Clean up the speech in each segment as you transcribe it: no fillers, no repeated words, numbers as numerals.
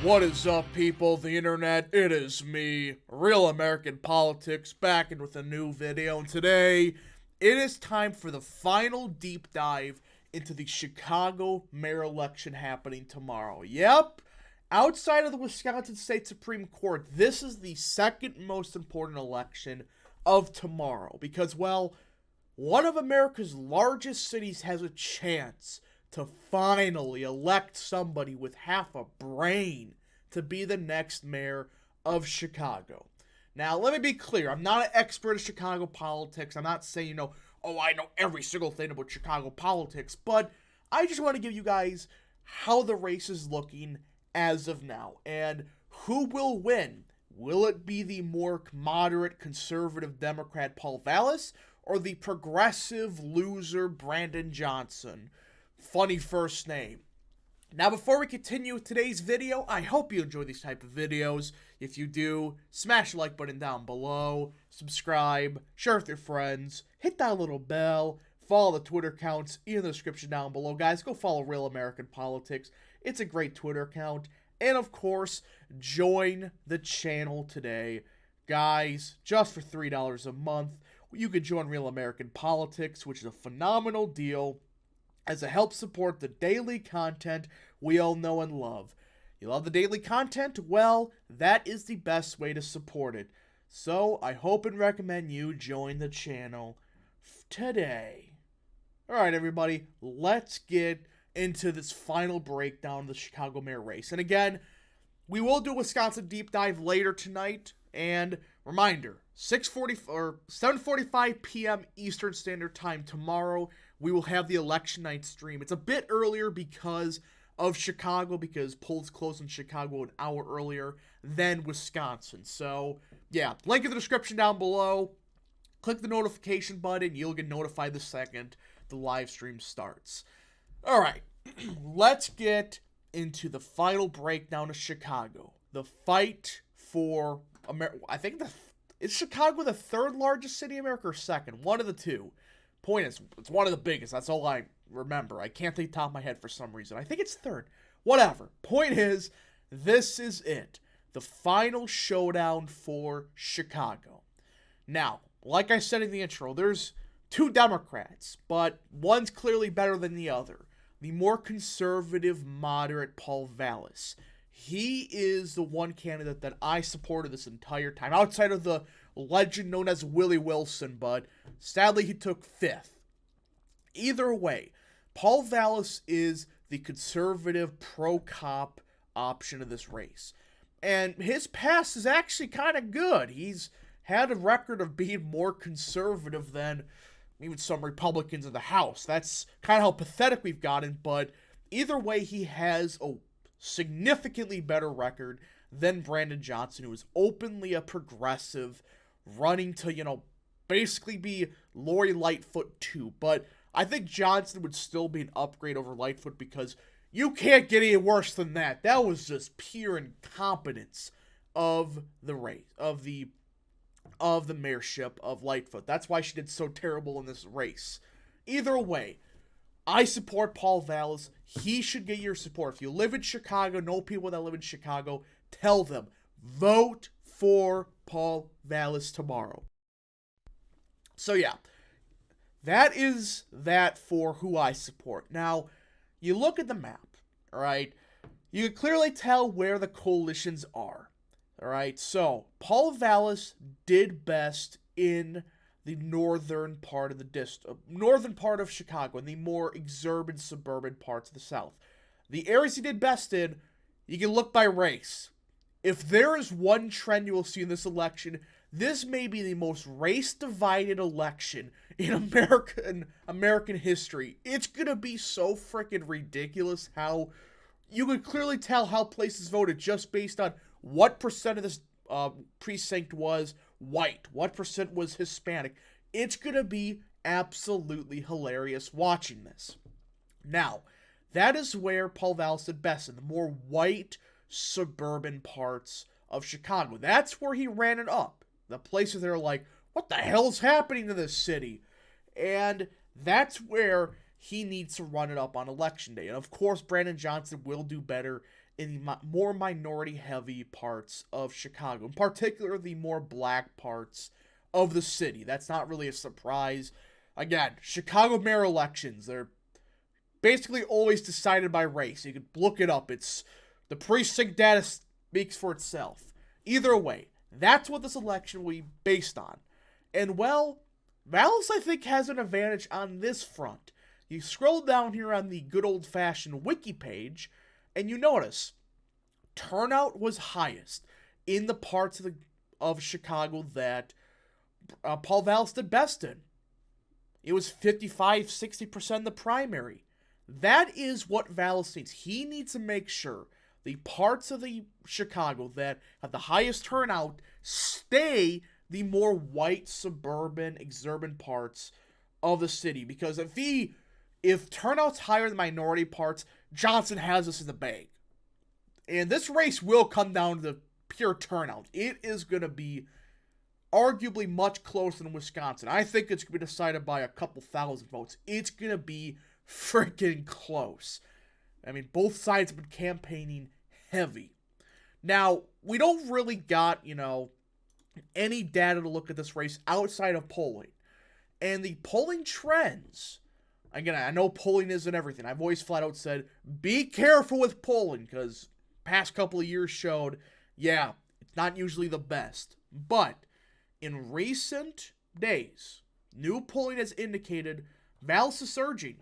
What is up, people? The internet, it is me, Real American Politics, back in with a new video. And today, it is time for the final deep dive into the Chicago mayor election happening tomorrow. Yep, outside of the Wisconsin State Supreme Court, this is the second most important election of tomorrow. Because, well, one of America's largest cities has a chance to finally elect somebody with half a brain to be the next mayor of Chicago. Now, let me be clear. I'm not an expert in Chicago politics. I'm not saying, I know every single thing about Chicago politics, but I just want to give you guys how the race is looking as of now and who will win. Will it be the more moderate conservative Democrat Paul Vallas or the progressive loser Brandon Johnson? Funny first name. Now, before we continue with today's video, I hope you enjoy these type of videos. If you do, smash the like button down below, subscribe, share with your friends, hit that little bell, follow the Twitter accounts in the description down below. Guys, go follow Real American Politics. It's a great Twitter account. And, of course, join the channel today. Guys, just for $3 a month, you can join Real American Politics, which is a phenomenal deal, as it helps support the daily content we all know and love. You love the daily content? Well, that is the best way to support it. So, I hope and recommend you join the channel today. Alright, everybody, let's get into this final breakdown of the Chicago mayor race. And again, we will do a Wisconsin deep dive later tonight. And reminder, 7:45 p.m. Eastern Standard Time tomorrow, we will have the election night stream. It's a bit earlier because of Chicago, because polls close in Chicago an hour earlier than Wisconsin. So, yeah, link in the description down below. Click the notification button. You'll get notified the second the live stream starts. All right, let's get into the final breakdown of Chicago. The fight for America. I think is Chicago the third largest city in America or second? One of the two. Point is, it's one of the biggest. That's all I remember. I can't think top of my head for some reason. I think it's third. Whatever. Point is, this is it. The final showdown for Chicago. Now, like I said in the intro, there's two Democrats, but one's clearly better than the other. The more conservative, moderate Paul Vallas. He is the one candidate that I supported this entire time, outside of the legend known as Willie Wilson, but sadly he took fifth. Either way, Paul Vallas is the conservative pro-cop option of this race. And his past is actually kind of good. He's had a record of being more conservative than even some Republicans in the House. That's kind of how pathetic we've gotten, but either way, he has a significantly better record than Brandon Johnson, who is openly a progressive, running to, basically be Lori Lightfoot too. But I think Johnson would still be an upgrade over Lightfoot because you can't get any worse than that. That was just pure incompetence of the race, of the mayorship of Lightfoot. That's why she did so terrible in this race. Either way, I support Paul Vallas. He should get your support. If you live in Chicago, know people that live in Chicago, tell them, vote for Paul Vallas tomorrow. So yeah, that is that for who I support. Now, you look at the map, all right? You can clearly tell where the coalitions are, all right? So, Paul Vallas did best in the northern part of northern part of Chicago, and the more exurban, suburban parts of the South. The areas he did best in, you can look by race. If there is one trend you will see in this election, this may be the most race-divided election in American history. It's gonna be so freaking ridiculous how you could clearly tell how places voted just based on what percent of this precinct was white, what percent was Hispanic. It's gonna be absolutely hilarious watching this. Now, that is where Paul Vallas did best, in the more white, suburban parts of Chicago. That's where he ran it up. The places that are like, what the hell's happening to this city? And that's where he needs to run it up on election day. And of course, Brandon Johnson will do better in the more minority-heavy parts of Chicago, in particular the more black parts of the city. That's not really a surprise. Again, Chicago mayor elections, they're basically always decided by race. You can look it up. It's the precinct data speaks for itself. Either way, that's what this election will be based on. And well, Vallis, I think, has an advantage on this front. You scroll down here on the good old-fashioned wiki page, and you notice turnout was highest in the parts of Chicago that Paul Vallis did best in. It was 55-60% in the primary. That is what Vallis needs. He needs to make sure the parts of the Chicago that have the highest turnout stay the more white, suburban, exurban parts of the city. Because if turnout's higher than minority parts, Johnson has us in the bag. And this race will come down to the pure turnout. It is going to be arguably much closer than Wisconsin. I think it's going to be decided by a couple thousand votes. It's going to be freaking close. I mean, both sides have been campaigning heavy. Now, we don't really got, any data to look at this race outside of polling. And the polling trends, again, I know polling isn't everything. I've always flat out said, be careful with polling, because past couple of years showed, it's not usually the best. But in recent days, new polling has indicated Vallis is surging.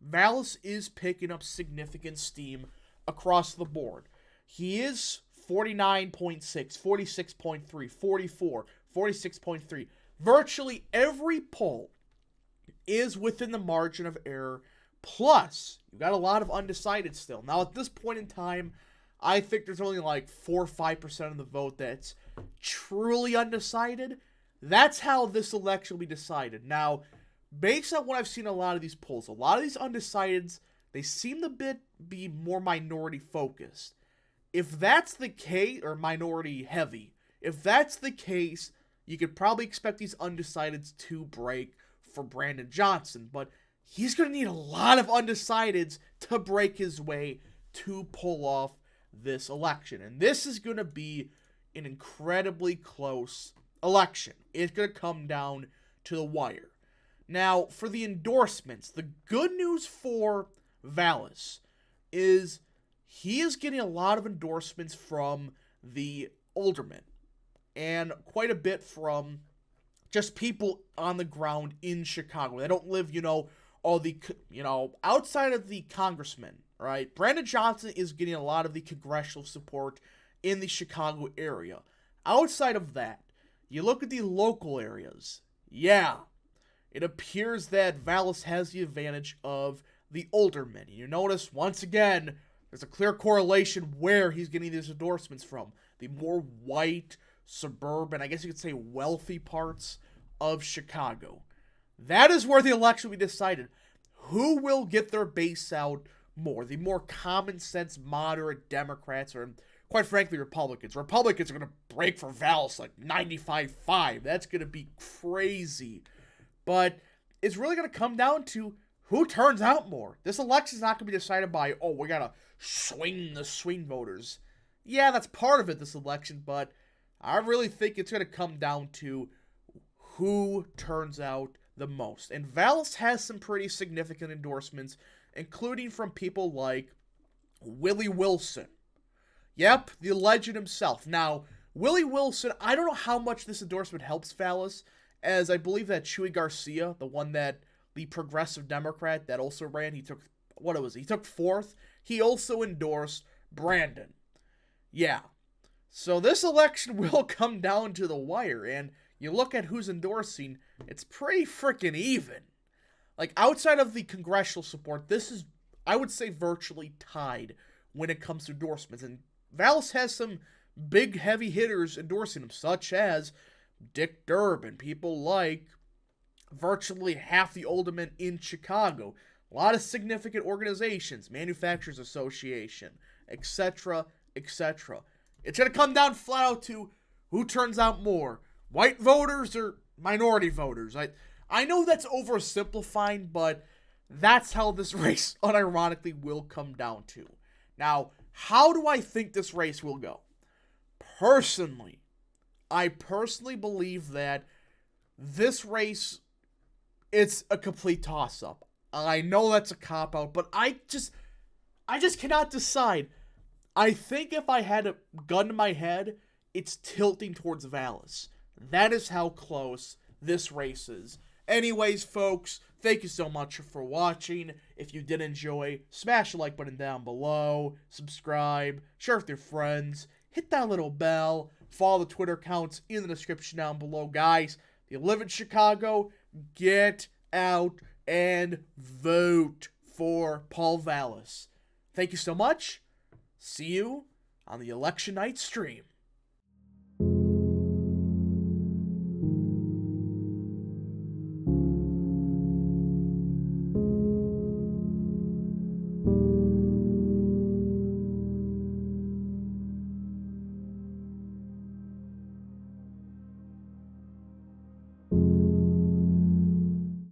Vallis is picking up significant steam across the board. He is 49.6, 46.3, 44, 46.3. Virtually every poll is within the margin of error. Plus, you've got a lot of undecided still. Now, at this point in time, I think there's only like 4 or 5% of the vote that's truly undecided. That's how this election will be decided. Now, based on what I've seen in a lot of these polls, a lot of these undecideds, they seem to be more minority focused. If that's the case, or minority heavy, if that's the case, you could probably expect these undecideds to break for Brandon Johnson, but he's going to need a lot of undecideds to break his way to pull off this election. And this is going to be an incredibly close election. It's going to come down to the wire. Now, for the endorsements, the good news for Vallis is he is getting a lot of endorsements from the aldermen and quite a bit from just people on the ground in Chicago. They don't live, outside of the congressmen, right? Brandon Johnson is getting a lot of the congressional support in the Chicago area. Outside of that, you look at the local areas. It appears that Vallis has the advantage of the aldermen. You notice, once again, there's a clear correlation where he's getting these endorsements from. The more white, suburban, I guess you could say wealthy parts of Chicago. That is where the election will be decided. Who will get their base out more? The more common sense, moderate Democrats, or quite frankly, Republicans. Republicans are going to break for Vallis like 95-5. That's going to be crazy. But it's really going to come down to who turns out more. This election is not going to be decided by, we got to swing the swing voters. Yeah, that's part of it, this election, but I really think it's going to come down to who turns out the most. And Vallis has some pretty significant endorsements, including from people like Willie Wilson. Yep, the legend himself. Now, Willie Wilson, I don't know how much this endorsement helps Vallis, as I believe that Chuy Garcia, the progressive Democrat that also ran, he took 4th. He also endorsed Brandon. So this election will come down to the wire, and you look at who's endorsing, it's pretty freaking even. Like, outside of the congressional support, this is, I would say, virtually tied when it comes to endorsements. And Vallis has some big, heavy hitters endorsing him, such as Dick Durbin, people like virtually half the aldermen in Chicago, a lot of significant organizations, Manufacturers Association, etc., etc. It's going to come down flat out to who turns out more, white voters or minority voters. I know that's oversimplifying, but that's how this race unironically will come down to. Now, How do I think this race will go? Personally, I personally believe that this race, it's a complete toss-up. I know that's a cop-out, but I just cannot decide. I think if I had a gun to my head, it's tilting towards Vallis. That is how close this race is. Anyways, folks, thank you so much for watching. If you did enjoy, smash the like button down below, subscribe, share with your friends, hit that little bell, follow the Twitter accounts in the description down below. Guys, if you live in Chicago, get out and vote for Paul Vallis. Thank you so much. See you on the election night stream.